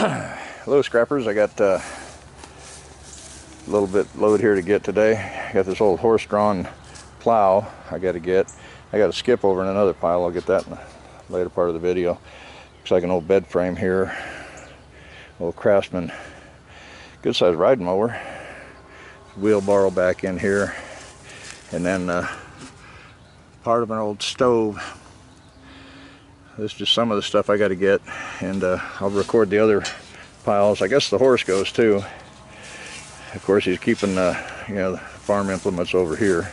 Hello scrappers, I got a little bit load here to get today. I got this old horse-drawn plow I got to skip over in another pile. I'll get that in the later part of the video. Looks like an old bed frame here, old Craftsman, good size riding mower, wheelbarrow back in here, and then part of an old stove. This is just some of the stuff I got to get, and I'll record the other piles. I guess the horse goes too. Of course, he's keeping the farm implements over here.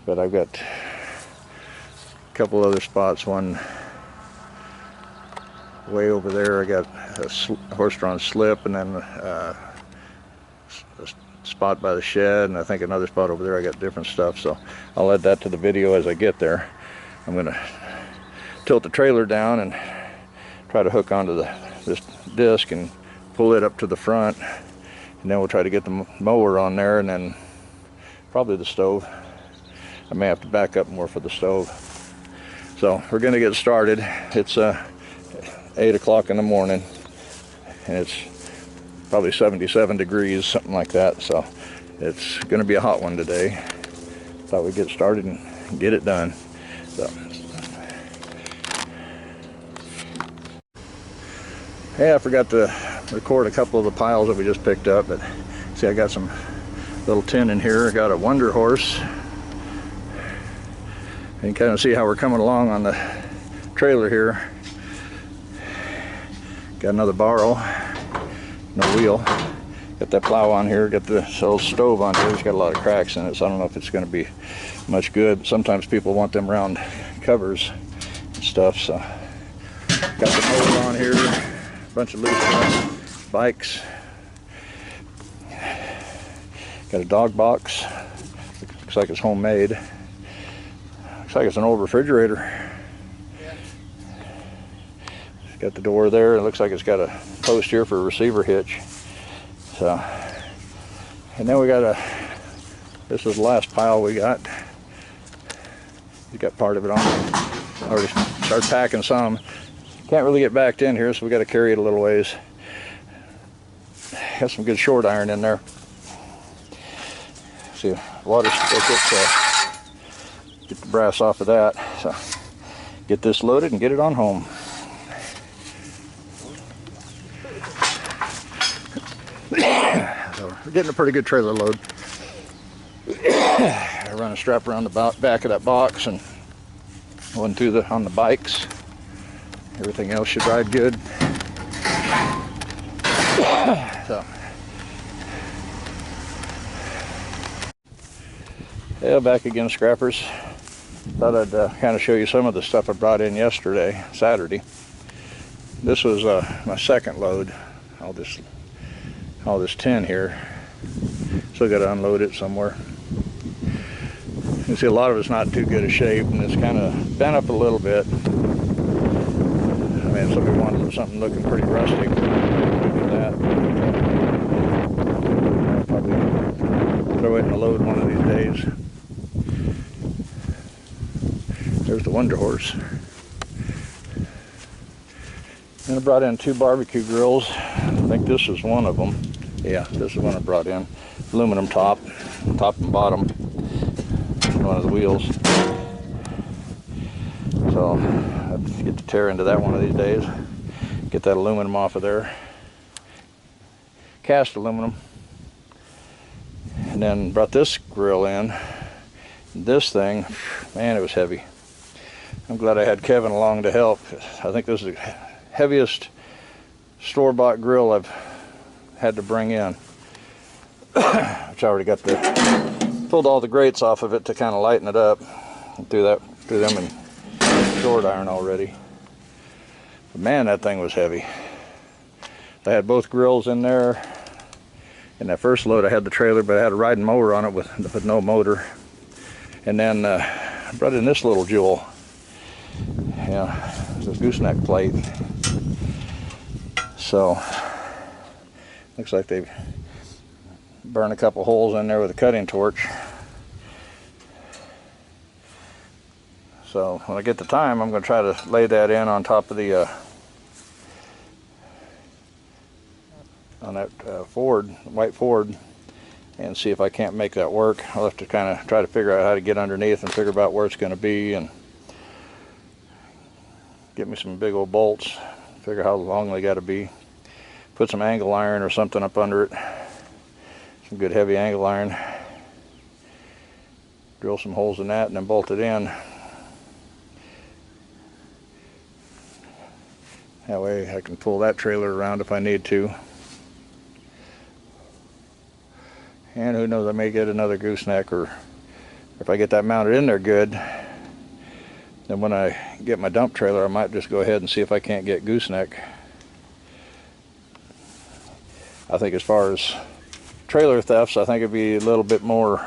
But I've got a couple other spots. One way over there, I got a horse-drawn slip, and then a spot by the shed, and I think another spot over there. I got different stuff, so I'll add that to the video as I get there. I'm gonna tilt the trailer down and try to hook onto this disc and pull it up to the front, and then we'll try to get the mower on there, and then probably the stove. I may have to back up more for the stove. So we're gonna get started. It's 8 o'clock in the morning, and it's probably 77 degrees, something like that, so it's gonna be a hot one today. Thought we'd get started and get it done. So hey, I forgot to record a couple of the piles that we just picked up, but see, I got some little tin in here. I got a Wonder Horse. You can kind of see how we're coming along on the trailer here. Got another barrel, no wheel. Got that plow on here, got the old stove on here. It's got a lot of cracks in it, so I don't know if it's going to be much good. Sometimes people want them round covers and stuff, so got the mower on here. Bunch of loose stuff, bikes, got a dog box, looks like it's homemade, looks like it's an old refrigerator. Got the door there, it looks like it's got a post here for a receiver hitch. So, and then we got this is the last pile we got. We got part of it on. Already started packing some. Can't really get backed in here, so we got to carry it a little ways. Got some good short iron in there. See, water spigot, get the brass off of that. So get this loaded and get it on home. So we're getting a pretty good trailer load. I run a strap around the back of that box and one through on the bikes. Everything else should ride good. So, yeah, back again, scrappers. Thought I'd kind of show you some of the stuff I brought in yesterday, Saturday. This was my second load. All this tin here. Still got to unload it somewhere. You can see a lot of it's not too good a shape, and it's kind of bent up a little bit. I mean, somebody wanted something looking pretty rustic. Look at that. I'll probably throw it in a load one of these days. There's the Wonder Horse. And I brought in 2 barbecue grills. I think this is one of them. Yeah, this is one I brought in. Aluminum top and bottom. One of the wheels. So I'll get to tear into that one of these days. Get that aluminum off of there. Cast aluminum. And then brought this grill in. This thing, man, it was heavy. I'm glad I had Kevin along to help. I think this is the heaviest store-bought grill I've had to bring in. Which I already got pulled all the grates off of it to kind of lighten it up. Threw them in short iron already. But man, that thing was heavy. I had both grills in there. In that first load I had the trailer, but I had a riding mower on it with no motor. And then I brought in this little jewel. Yeah, this gooseneck plate. So looks like they've burned a couple holes in there with a cutting torch. So when I get the time, I'm going to try to lay that in on top of the on that Ford, white Ford, and see if I can't make that work. I'll have to kind of try to figure out how to get underneath and figure out where it's going to be, and get me some big old bolts, figure how long they got to be, put some angle iron or something up under it, some good heavy angle iron, drill some holes in that, and then bolt it in. That way I can pull that trailer around if I need to. And who knows, I may get another gooseneck, or if I get that mounted in there good, then when I get my dump trailer, I might just go ahead and see if I can't get gooseneck. I think as far as trailer thefts, I think it'd be a little bit more,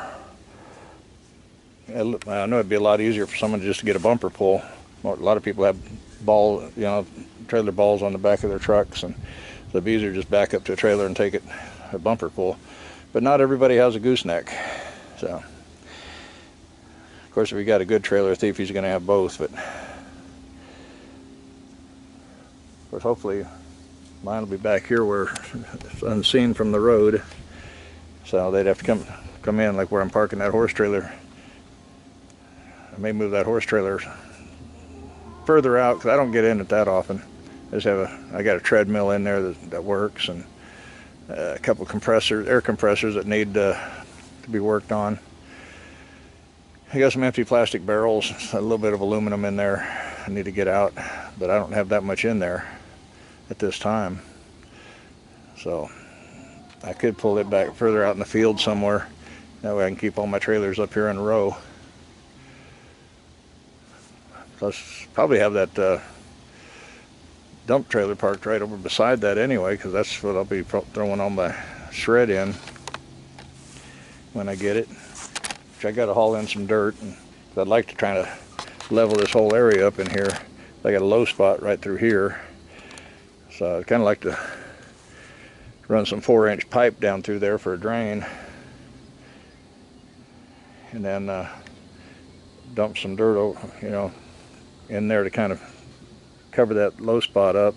I know it'd be a lot easier for someone just to get a bumper pull. A lot of people have trailer balls on the back of their trucks, and so it'd be easier to just back up to a trailer and take it a bumper pull. But not everybody has a gooseneck. So, of course, if you got a good trailer thief, he's going to have both. But, of course, hopefully mine will be back here where it's unseen from the road. So they'd have to come in, like where I'm parking that horse trailer. I may move that horse trailer further out, because I don't get in it that often. I got a treadmill in there that works, and a couple air compressors that need to be worked on. I got some empty plastic barrels, a little bit of aluminum in there I need to get out, but I don't have that much in there at this time. So I could pull it back further out in the field somewhere. That way I can keep all my trailers up here in a row. Plus, probably have that dump trailer parked right over beside that anyway, because that's what I'll be throwing all my shred in when I get it. Which I got to haul in some dirt, and I'd like to try to level this whole area up in here. I got a low spot right through here, so I'd kind of like to run some 4-inch pipe down through there for a drain, and then dump some dirt over, in there to kind of cover that low spot up,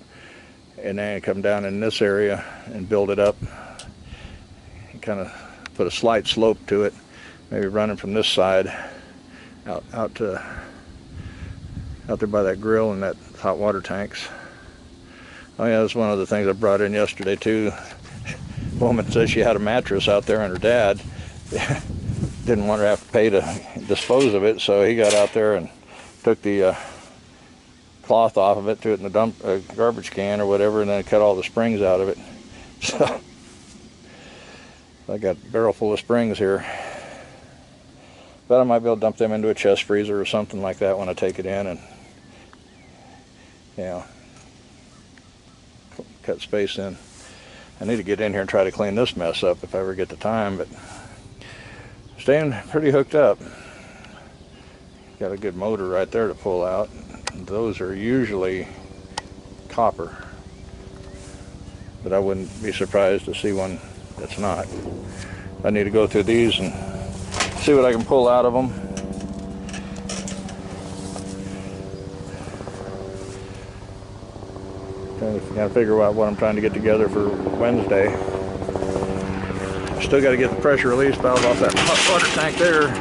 and then come down in this area and build it up and kind of put a slight slope to it, maybe running from this side out there by that grill and that hot water tanks. Oh yeah, that's one of the things I brought in yesterday too. A woman says she had a mattress out there, and her dad didn't want her to have to pay to dispose of it, so he got out there and took the cloth off of it, threw it in the garbage can or whatever, and then cut all the springs out of it. So I got a barrel full of springs here, but I might be able to dump them into a chest freezer or something like that when I take it in, and cut space in. I need to get in here and try to clean this mess up if I ever get the time, but staying pretty hooked up. Got a good motor right there to pull out. Those are usually copper, but I wouldn't be surprised to see one that's not. I need to go through these and see what I can pull out of them. Kind of figure out what I'm trying to get together for Wednesday. Still got to get the pressure release valve off that hot water tank there.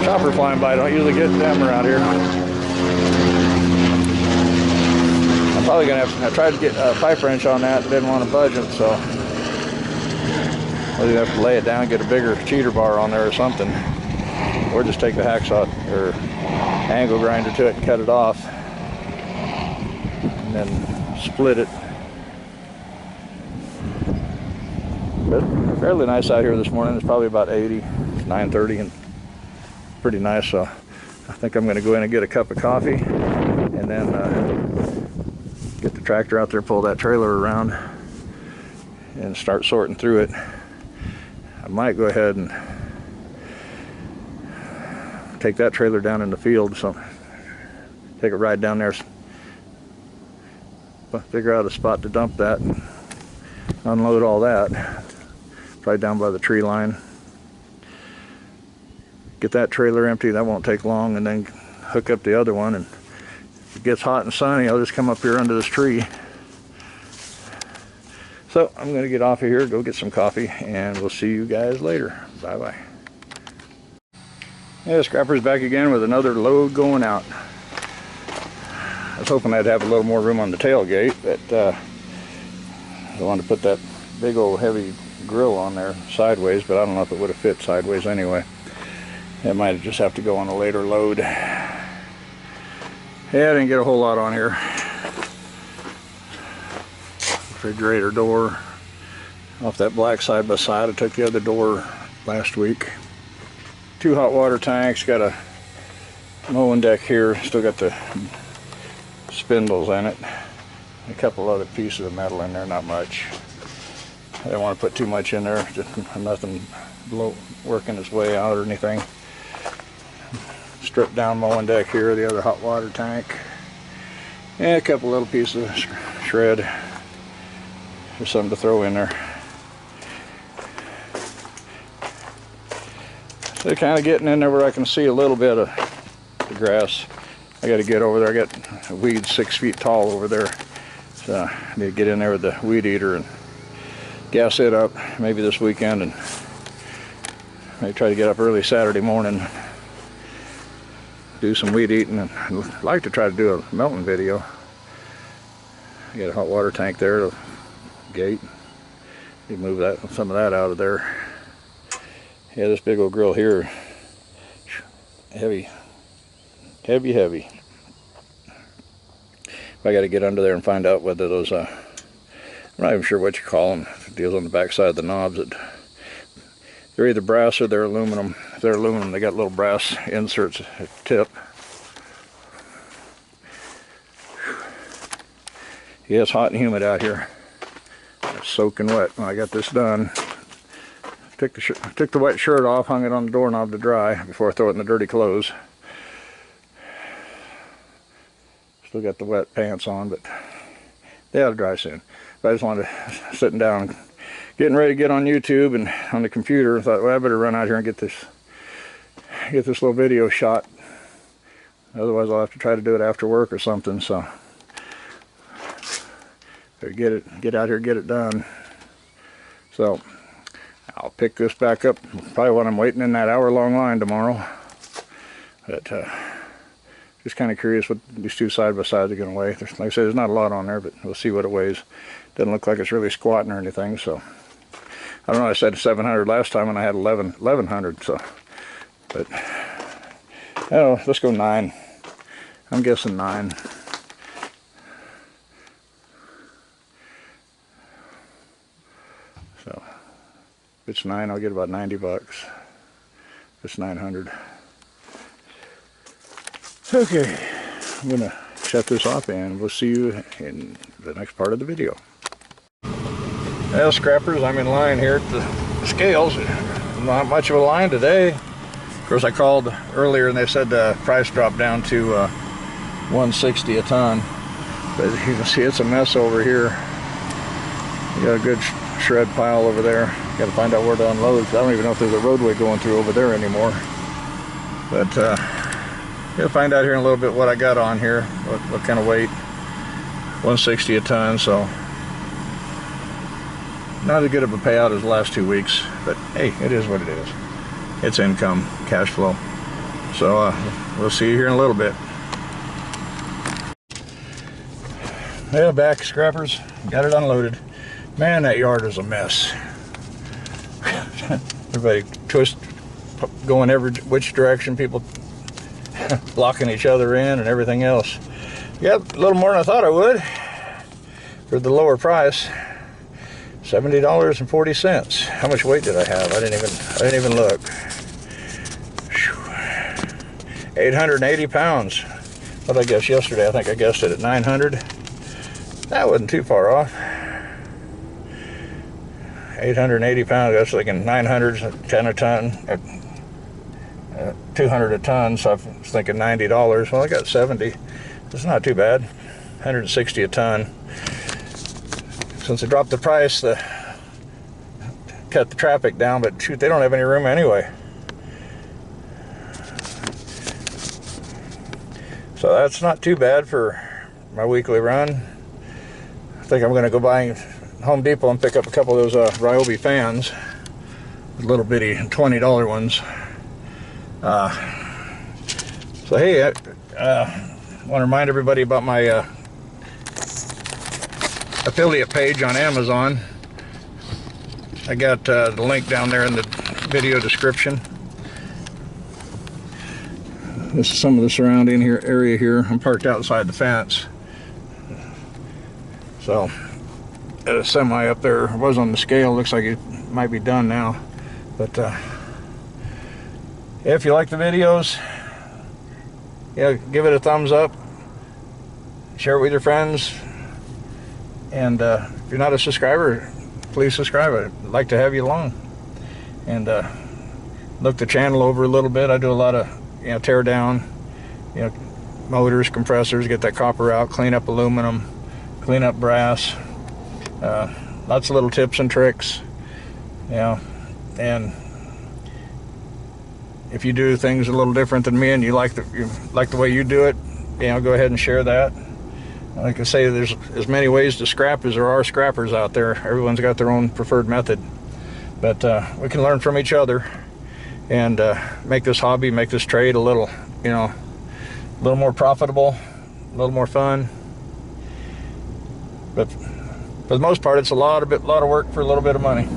Chopper flying by, don't usually get them around here. I'm probably gonna I tried to get a pipe wrench on that, didn't want to budge it, so I'll either have to lay it down, get a bigger cheater bar on there or something, or just take the hacksaw or angle grinder to it and cut it off, and then split it. But fairly nice out here this morning. It's probably about 80, it's 9:30, and pretty nice. So I think I'm going to go in and get a cup of coffee, and then get the tractor out there, pull that trailer around, and start sorting through it. I might go ahead and take that trailer down in the field, so take a ride down there, figure out a spot to dump that and unload all that, probably down by the tree line. Get that trailer empty, that won't take long, and then hook up the other one. And if it gets hot and sunny, I'll just come up here under this tree So I'm going to get off of here, go get some coffee, and we'll see you guys later. Bye-bye. Yeah, Scrapper's back again with another load going out. I was hoping I'd have a little more room on the tailgate, but I wanted to put that big old heavy grill on there sideways, but I don't know if it would have fit sideways anyway. It might just have to go on a later load. Yeah, I didn't get a whole lot on here. Refrigerator door off that black side by side. I took the other door last week. 2 hot water tanks, got a mowing deck here, still got the spindles in it. A couple other pieces of metal in there, not much. I didn't want to put too much in there, just nothing working its way out or anything. Stripped down mowing deck here, the other hot water tank. And a couple little pieces of shred. There's something to throw in there. So kind of getting in there where I can see a little bit of the grass. I got to get over there. I got weeds 6 feet tall over there. So I need to get in there with the weed eater and gas it up maybe this weekend, and maybe try to get up early Saturday morning, do some weed eating, and I'd like to try to do a melting video. I got a hot water tank there, the gate. You move some of that out of there. Yeah, this big old grill here, heavy. I got to get under there and find out whether those, I'm not even sure what you call them, it deals on the back side of the knobs. They're either brass or they're aluminum. If they're aluminum, they got little brass inserts at the tip. Yeah, it's hot and humid out here. It's soaking wet. When I got this done, took the wet shirt off, hung it on the doorknob to dry before I throw it in the dirty clothes. Still got the wet pants on, but they ought to dry soon. But I just wanted to, sitting down, getting ready to get on YouTube and on the computer, I thought, well, I better run out here and get this little video shot. Otherwise I'll have to try to do it after work or something, so better get out here, get it done. So I'll pick this back up probably when I'm waiting in that hour-long line tomorrow. But just kind of curious what these two side-by-sides are going to weigh. Like I said, there's not a lot on there, but we'll see what it weighs. Doesn't look like it's really squatting or anything, so. I don't know, I said 700 last time and I had 1100, so. But, oh, let's go 9. I'm guessing 9. So, if it's 9, I'll get about 90 bucks. If it's 900. Okay, I'm gonna shut this off and we'll see you in the next part of the video. Well, scrappers, I'm in line here at the scales. Not much of a line today. Of course, I called earlier and they said the price dropped down to 160 a ton. But you can see it's a mess over here. You got a good shred pile over there. Got to find out where to unload. I don't even know if there's a roadway going through over there anymore. But gonna find out here in a little bit what I got on here, what kind of weight. 160 a ton, so not as good of a payout as the last 2 weeks, but hey, it is what it is. It's income, cash flow. So we'll see you here in a little bit. Well, back, scrappers, got it unloaded. Man, that yard is a mess. Everybody going every which direction, people blocking each other in and everything else. Yep, a little more than I thought I would for the lower price. $70.40. How much weight did I have? I didn't even look. Whew. 880 pounds. What did I guess yesterday? I think I guessed it at 900. That wasn't too far off. 880 pounds. I was thinking 900, 10 a ton. 200 a ton, so I was thinking $90. Well, I got 70. It's not too bad. 160 a ton. Since they dropped the price, cut the traffic down, but shoot, they don't have any room anyway. So that's not too bad for my weekly run. I think I'm going to go buy Home Depot and pick up a couple of those Ryobi fans, little bitty $20 ones. So hey, I want to remind everybody about my affiliate page on Amazon. I got the link down there in the video description. This is some of the surrounding area here. I'm parked outside the fence. So, a semi up there was on the scale. Looks like it might be done now. But if you like the videos, give it a thumbs up. Share it with your friends. And if you're not a subscriber, please subscribe. I'd like to have you along. And look the channel over a little bit. I do a lot of tear down, motors, compressors, get that copper out, clean up aluminum, clean up brass, lots of little tips and tricks, and if you do things a little different than me and you like the way you do it, go ahead and share that. Like I say, there's as many ways to scrap as there are scrappers out there. Everyone's got their own preferred method, but we can learn from each other and make this hobby, make this trade a little more profitable, a little more fun. But for the most part, it's a lot of work for a little bit of money.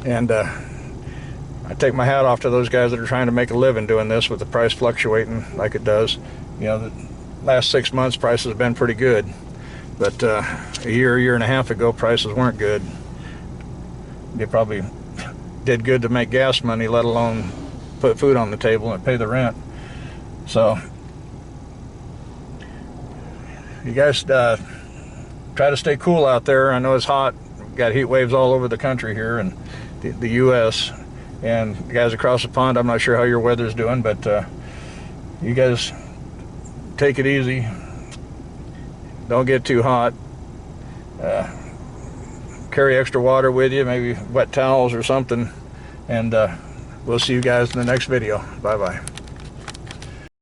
And I take my hat off to those guys that are trying to make a living doing this with the price fluctuating like it does. The last 6 months prices have been pretty good, but a year and a half ago prices weren't good. They probably did good to make gas money, let alone put food on the table and pay the rent. So you guys try to stay cool out there. I know it's hot. We've got heat waves all over the country here in the US, and the guys across the pond, I'm not sure how your weather's doing, but you guys take it easy. Don't get too hot. Carry extra water with you, maybe wet towels or something, and we'll see you guys in the next video. Bye bye.